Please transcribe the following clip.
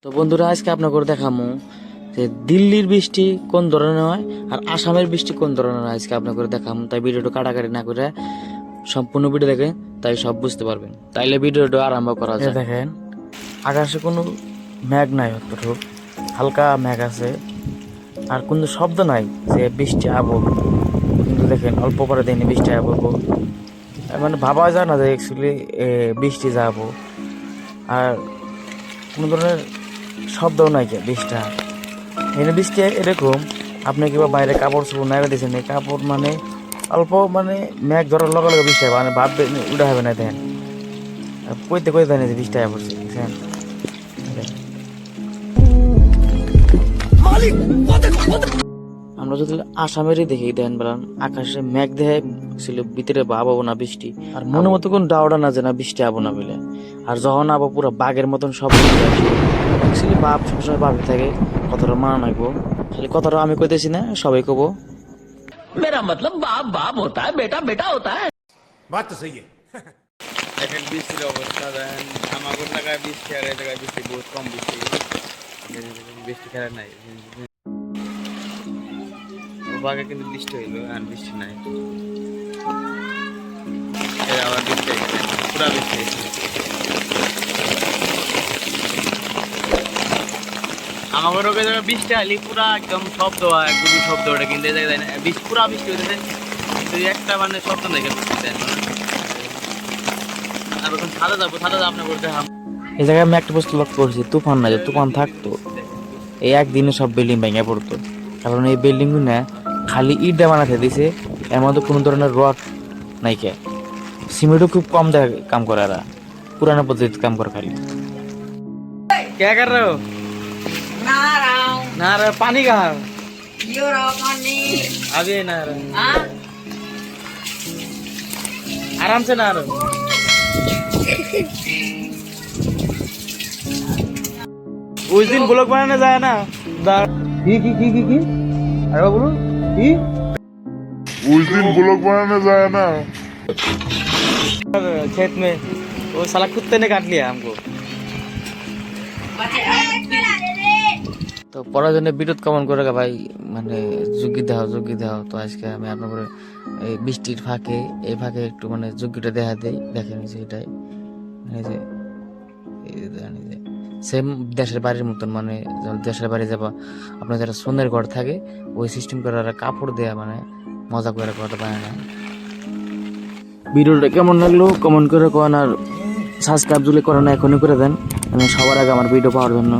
তো বন্ধুরা আজকে আপনাকে দেখামু যে দিল্লির বৃষ্টি কোন ধরনের হয় আর আসামের বৃষ্টি কোন ধরনের হয় আজকে আপনাকে দেখামু। তাই ভিডিওটা কাটাকাটি না করে সম্পূর্ণ ভিডিও দেখেন, তাই সব বুঝতে পারবেন। তাইলে ভিডিওটা আরম্ভ করা যায়। দেখেন আকাশে কোনো মেঘ নাই, অতটুকু হালকা মেঘ আছে আর কোনো শব্দ নাই যে বৃষ্টি আবো, কিন্তু দেখেন অল্প পরে দেখেন বৃষ্টি আবো, মানে ভাবা যায় না যে অ্যাকচুয়ালি বৃষ্টি যাবো। আর কোনো ধরনের শব্দও নাই বৃষ্টি এনে বৃষ্টি এরকম আপনি কিংবা বাইরে কাপড় চোপড় নাইরা দিয়েছেন, এই কাপড় মানে অল্প মানে মেঘ ধরার লগে লগে বৃষ্টি হবে, মানে ভাববে উঠা হবে না। দেখেন কইতে কইতে দেন যে বৃষ্টি আয় পড়ছে, বুঝছেন? আমরা যদি আসামেরই দেখি দেন বলেন আকাশে মেঘ দেখে ছিল ভিতরে ভাবো না বৃষ্টি, আর মনে মতো কোন ডাউটা না যে না বৃষ্টি আবো না বলে। আর যখন আবো পুরো বাঘের মতন সব বাপ সবসময় ভাবে থাকে কতটা মানা নাকবো, খালি কথাটা আমি কইতেছি না, সবাই কব। मेरा मतलब बाप बाप होता है बेटा बेटा होता है। बात तो सही है। দেখেন বৃষ্টির অবস্থা দেখেন, আমাদের জায়গায় বৃষ্টি আর এই জায়গায় বৃষ্টি বহুত কম বৃষ্টি, বৃষ্টি খেলা নাই। ওভাবে কিন্তু বৃষ্টি হইলো আর বৃষ্টি নাই, আবার বৃষ্টি পুরা বৃষ্টি। আমাদের ওকে জায়গায় বৃষ্টি আলি পুরা একদম শব্দ হয়, গুরু শব্দ ওটা, কিন্তু এই জায়গায় পুরা বৃষ্টি হইতেছে কিন্তু একটা মানে শব্দ দেখে আর এখন ছাদা যাবো, ছাদা আপনি বলতে এই জায়গায় আমি একটা বস্তু লক্ষ্য করছি, তুফান না, যে তুফান থাকতো এই একদিনে সব বিল্ডিং ভেঙে পড়তো। কারণ এই বিল্ডিং গুলো খালি ইট দিয়ে বানাতে দিছে, এর মধ্যে কোনো ধরনের রড নাই, কে সিমেন্টও খুব কম দেয় কাম করে, এরা পুরানো পদ্ধতিতে কাম করে খালি। क्या कर रहे हो? नहा रहा हूँ। नहा रहे हो? पानी कहाँ है? यो रहा पानी। अभी नहा रहे हो? हाँ? आराम से नहा रहे हो? उस दिन ब्लॉग बनाने जाया ना, की अरे बोलो की उस दिन ब्लॉग बनाने जाया ना, खेत में वो साला कुत्ते ने काट लिया हमको। তো পড়াশোনার বিরোধ কেমন করে ভাই, মানে যোগ্য দেহ। তো আজকে আমি আপনার এই বৃষ্টির ফাঁকে এই ফাঁকে একটু মানে যোগ্যটা দেখা দেই। দেখেন যে এটাই সেম দেশের বাড়ির মতন, মানে দেশের বাড়ি যাবা আপনার যারা সোনের ঘর থাকে ওই সিস্টেম করে কাপড় দেয়া, মানে মজা করে কথা পায় না। ভিডিওটা কেমন লাগলো কমেন্ট করে কোন, আর সাবস্ক্রাইব যদি করেন এখনই করে দেন, মানে সবার আগে আমার ভিডিও পাওয়ার জন্য।